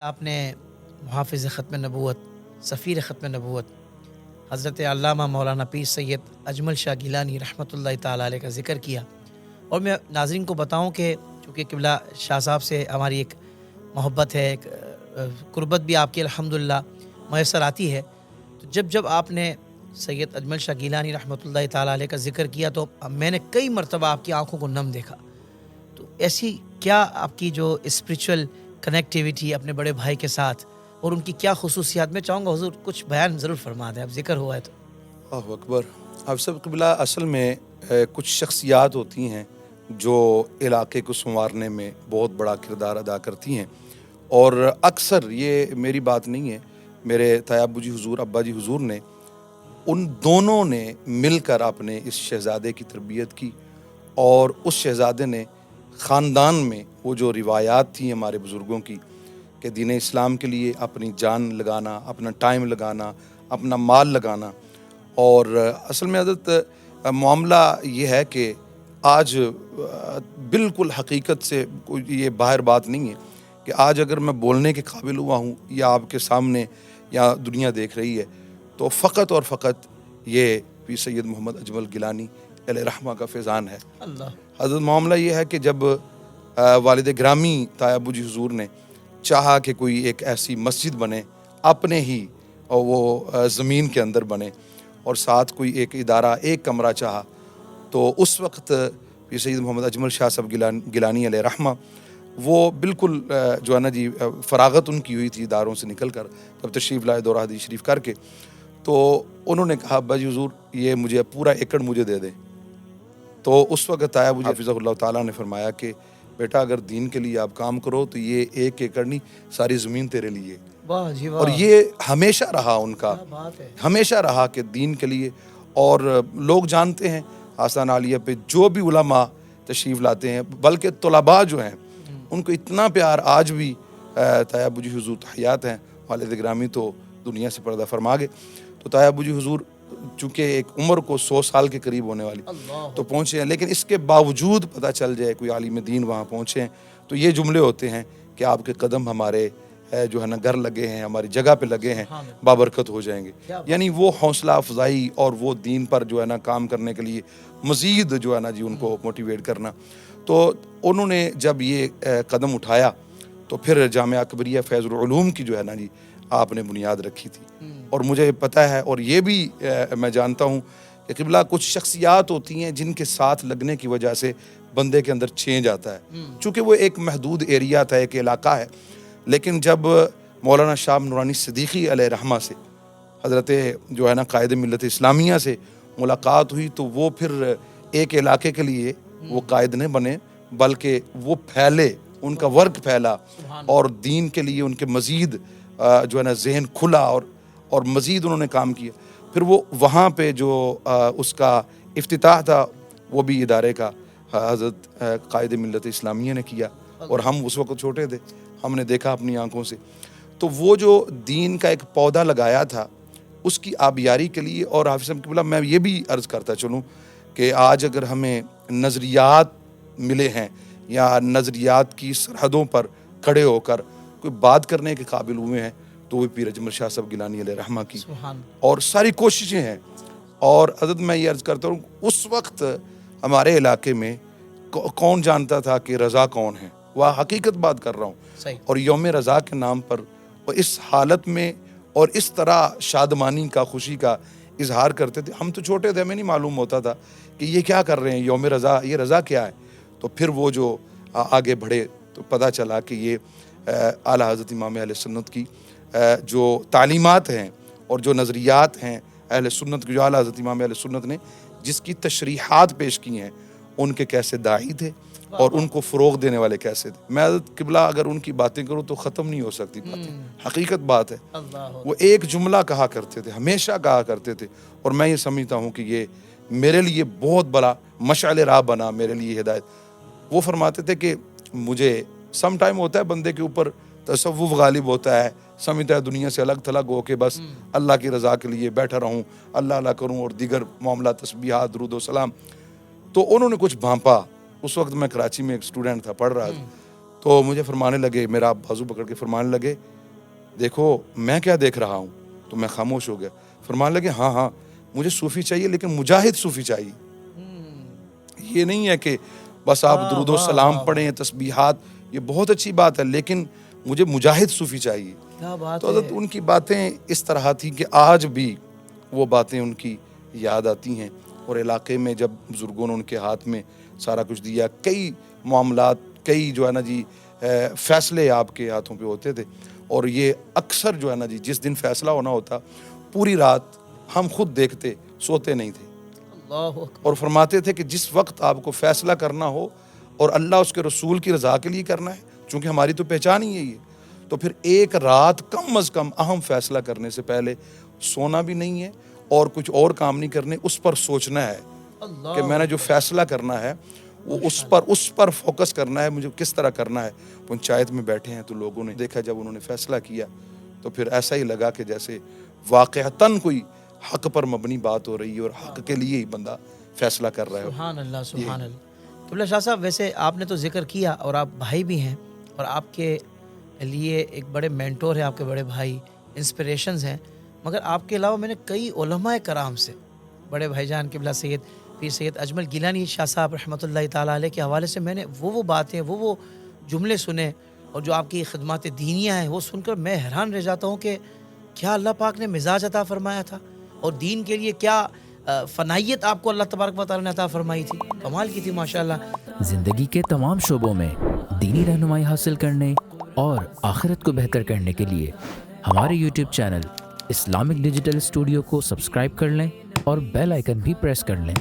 آپ نے محافظ ختم نبوت، سفیر ختم نبوت حضرت علامہ مولانا پیر سید اجمل شاہ گیلانی رحمۃ اللہ تعالیٰ علیہ کا ذکر کیا، اور میں ناظرین کو بتاؤں کہ چونکہ قبلہ شاہ صاحب سے ہماری ایک محبت ہے، ایک قربت بھی آپ کی الحمدللہ میسر آتی ہے، تو جب آپ نے سید اجمل شاہ گیلانی رحمۃ اللہ تعالیٰ علیہ کا ذکر کیا تو میں نے کئی مرتبہ آپ کی آنکھوں کو نم دیکھا۔ تو ایسی کیا آپ کی جو اسپریچول کنیکٹیویٹی اپنے بڑے بھائی کے ساتھ اور ان کی کیا خصوصیات، میں چاہوں گا حضور کچھ بیان ضرور فرما دیں، اب ذکر ہوا ہے تو۔ اللہ اکبر۔ آپ سب قبلہ اصل میں کچھ شخصیات ہوتی ہیں جو علاقے کو سنوارنے میں بہت بڑا کردار ادا کرتی ہیں، اور اکثر یہ میری بات نہیں ہے، میرے تایا ابو جی حضور، ابا جی حضور نے، ان دونوں نے مل کر اپنے اس شہزادے کی تربیت کی، اور اس شہزادے نے خاندان میں وہ جو روایات تھیں ہمارے بزرگوں کی کہ دین اسلام کے لیے اپنی جان لگانا، اپنا ٹائم لگانا، اپنا مال لگانا، اور اصل میں حضرت معاملہ یہ ہے کہ آج بالکل حقیقت سے کوئی یہ باہر بات نہیں ہے کہ آج اگر میں بولنے کے قابل ہوا ہوں یا آپ کے سامنے یا دنیا دیکھ رہی ہے تو فقط اور فقط یہ پیر سید محمد اجمل گیلانی علیہ رحمہ کا فیضان ہے۔ اللہ حضرت معاملہ یہ ہے کہ جب والد گرامی تایا ابو جی حضور نے چاہا کہ کوئی ایک ایسی مسجد بنے اپنے ہی وہ زمین کے اندر بنے، اور ساتھ کوئی ایک ادارہ، ایک کمرہ چاہا، تو اس وقت پیر سید محمد اجمل شاہ صاحب گیلانی علیہ رحمہ وہ بالکل جو ہے نا جی فراغت ان کی ہوئی تھی اداروں سے نکل کر، تب تشریف لائے دورہ حدیث شریف کر کے، تو انہوں نے کہا ابا جی حضور یہ مجھے پورا ایکڑ مجھے دے دیں۔ تو اس وقت تایا ابو جی حفظہ اللہ تعالیٰ نے فرمایا کہ بیٹا اگر دین کے لیے آپ کام کرو تو یہ ایک ایکڑ نہیں، ساری زمین تیرے لیے۔ واہ جی اور واہ، یہ ہمیشہ رہا ان کا، کیا بات ہے۔ ہمیشہ رہا کہ دین کے لیے، اور لوگ جانتے ہیں آستان عالیہ پہ جو بھی علماء تشریف لاتے ہیں، بلکہ طلباء جو ہیں ان کو اتنا پیار آج بھی تایا ابو جی حضور حیات ہیں، والد گرامی تو دنیا سے پردہ فرما گئے، تو تایا ابو جی حضور چونکہ ایک عمر کو 100 سال کے قریب ہونے والی اللہ تو پہنچے ہیں، لیکن اس کے باوجود پتہ چل جائے کوئی عالم دین وہاں پہنچے ہیں تو یہ جملے ہوتے ہیں کہ آپ کے قدم ہمارے جو ہے نا گھر لگے ہیں، ہماری جگہ پہ لگے ہیں، سبحان اللہ، بابرکت ہو جائیں گے۔ کیا بات۔ یعنی وہ حوصلہ افزائی اور وہ دین پر جو ہے نا کام کرنے کے لیے مزید جو ہے نا جی ان کو موٹیویٹ کرنا، تو انہوں نے جب یہ قدم اٹھایا تو پھر جامعہ اکبریہ فیض العلوم کی جو ہے نا جی آپ نے بنیاد رکھی تھی، اور مجھے پتہ ہے اور یہ بھی میں جانتا ہوں کہ قبلہ کچھ شخصیات ہوتی ہیں جن کے ساتھ لگنے کی وجہ سے بندے کے اندر چینج آتا ہے، چونکہ وہ ایک محدود ایریا تھا، ایک علاقہ ہے، لیکن جب مولانا شاہ نورانی صدیقی علیہ رحمہ سے حضرت جو ہے نا قائد ملت اسلامیہ سے ملاقات ہوئی تو وہ پھر ایک علاقے کے لیے وہ قائد نہیں بنے بلکہ وہ پھیلے، ان کا ورک پھیلا، اور دین کے لیے ان کے مزید جو ہے نا ذہن کھلا، اور مزید انہوں نے کام کیا۔ پھر وہ وہاں پہ جو اس کا افتتاح تھا وہ بھی ادارے کا حضرت قائد ملت اسلامیہ نے کیا، اور ہم اس وقت چھوٹے تھے، ہم نے دیکھا اپنی آنکھوں سے، تو وہ جو دین کا ایک پودا لگایا تھا اس کی آبیاری کے لیے۔ اور حافظ صاحب قبلہ میں یہ بھی عرض کرتا چلوں کہ آج اگر ہمیں نظریات ملے ہیں یا نظریات کی سرحدوں پر کھڑے ہو کر کوئی بات کرنے کے قابل ہوئے ہیں تو وہ پیر اجمل شاہ صاحب گیلانی علیہ رحمہ کی سبحان اور ساری کوششیں ہیں۔ اور حضرت میں یہ عرض کرتا ہوں اس وقت ہمارے علاقے میں کون جانتا تھا کہ رضا کون ہے، وہ حقیقت بات کر رہا ہوں، صحیح، اور یوم رضا کے نام پر وہ اس حالت میں اور اس طرح شادمانی کا، خوشی کا اظہار کرتے تھے۔ ہم تو چھوٹے تھے، ہمیں نہیں معلوم ہوتا تھا کہ یہ کیا کر رہے ہیں، یوم رضا، یہ رضا کیا ہے۔ تو پھر وہ جو آگے بڑھے تو پتہ چلا کہ یہ اعلیٰ حضرت امام اہل سنت کی جو تعلیمات ہیں اور جو نظریات ہیں اہل سنت کی، جو اعلیٰ حضرت امام اہل سنت نے جس کی تشریحات پیش کی ہیں، ان کے کیسے داعی تھے اور ان کو فروغ دینے والے کیسے تھے۔ میں حضرت قبلہ اگر ان کی باتیں کروں تو ختم نہیں ہو سکتی باتیں، حقیقت بات ہے۔ اللہ وہ ایک جملہ کہا کرتے تھے، ہمیشہ کہا کرتے تھے، اور میں یہ سمجھتا ہوں کہ یہ میرے لیے بہت بڑا مشعل راہ بنا، میرے لیے ہدایت۔ وہ فرماتے تھے کہ مجھے سم ٹائم ہوتا ہے بندے کے اوپر تصوف غالب ہوتا ہے، سمجھتا ہے دنیا سے الگ تھلگ ہو کے بس اللہ کی رضا کے لیے بیٹھا رہوں، اللہ اللہ کروں اور دیگر معاملات، تسبیحات، درود و سلام۔ تو انہوں نے کچھ بھانپا، اس وقت میں کراچی میں ایک اسٹوڈنٹ تھا، پڑھ رہا تھا، تو مجھے فرمانے لگے, میرا بازو پکڑ کے فرمانے لگے دیکھو میں کیا دیکھ رہا ہوں. تو میں خاموش ہو گیا. فرمانے لگے ہاں ہاں مجھے صوفی چاہیے, لیکن مجاہد صوفی چاہیے. یہ نہیں ہے کہ بس آپ درود و سلام پڑھیں, تسبیحات, یہ بہت اچھی بات ہے, لیکن مجھے مجاہد صوفی چاہیے. تو حضرت ان کی باتیں اس طرح تھی کہ آج بھی وہ باتیں ان کی یاد آتی ہیں. اور علاقے میں جب بزرگوں نے ان کے ہاتھ میں سارا کچھ دیا, کئی معاملات, کئی جو ہے نا جی فیصلے آپ کے ہاتھوں پہ ہوتے تھے. اور یہ اکثر جو ہے نا جی جس دن فیصلہ ہونا ہوتا پوری رات ہم خود دیکھتے, سوتے نہیں تھے. اور فرماتے تھے کہ جس وقت آپ کو فیصلہ کرنا ہو اور اللہ اس کے رسول کی رضا کے لیے کرنا ہے, چونکہ ہماری تو پہچان ہی یہی ہے, تو پھر ایک رات کم از کم اہم فیصلہ کرنے سے پہلے سونا بھی نہیں ہے اور کچھ اور کام نہیں کرنے, اس پر سوچنا ہے کہ میں نے جو فیصلہ کرنا ہے وہ اس پر فوکس کرنا ہے, مجھے کس طرح کرنا ہے. پنچایت میں بیٹھے ہیں تو لوگوں نے دیکھا, جب انہوں نے فیصلہ کیا تو پھر ایسا ہی لگا کہ جیسے واقعتاً کوئی حق پر مبنی بات ہو رہی ہے اور حق کے لیے ہی بندہ فیصلہ کر رہا ہے. سبحان اللہ سبحان اللہ. قبلہ شاہ صاحب, ویسے آپ نے تو ذکر کیا اور آپ بھائی بھی ہیں اور آپ کے لیے ایک بڑے مینٹور ہیں, آپ کے بڑے بھائی انسپریشنز ہیں, مگر آپ کے علاوہ میں نے کئی علماء کرام سے, بڑے بھائی جان قبلہ سید پیر سید اجمل گیلانی شاہ صاحب رحمۃ اللہ تعالیٰ علیہ کے حوالے سے میں نے وہ باتیں, وہ جملے سنے, اور جو آپ کی خدمات دینیہ ہیں وہ سن کر میں حیران رہ جاتا ہوں کہ کیا اللہ پاک نے مزاج عطا فرمایا تھا, اور دین کے لیے کیا فنائیت آپ کو اللہ تبارک و تعالیٰ نے عطا فرمائی تھی, کمال کی تھی ماشاءاللہ. زندگی کے تمام شعبوں میں دینی رہنمائی حاصل کرنے اور آخرت کو بہتر کرنے کے لیے ہمارے YouTube channel Islamic digital studio کو سبسکرائب کر لیں اور بیل آئیکن بھی پریس کر لیں.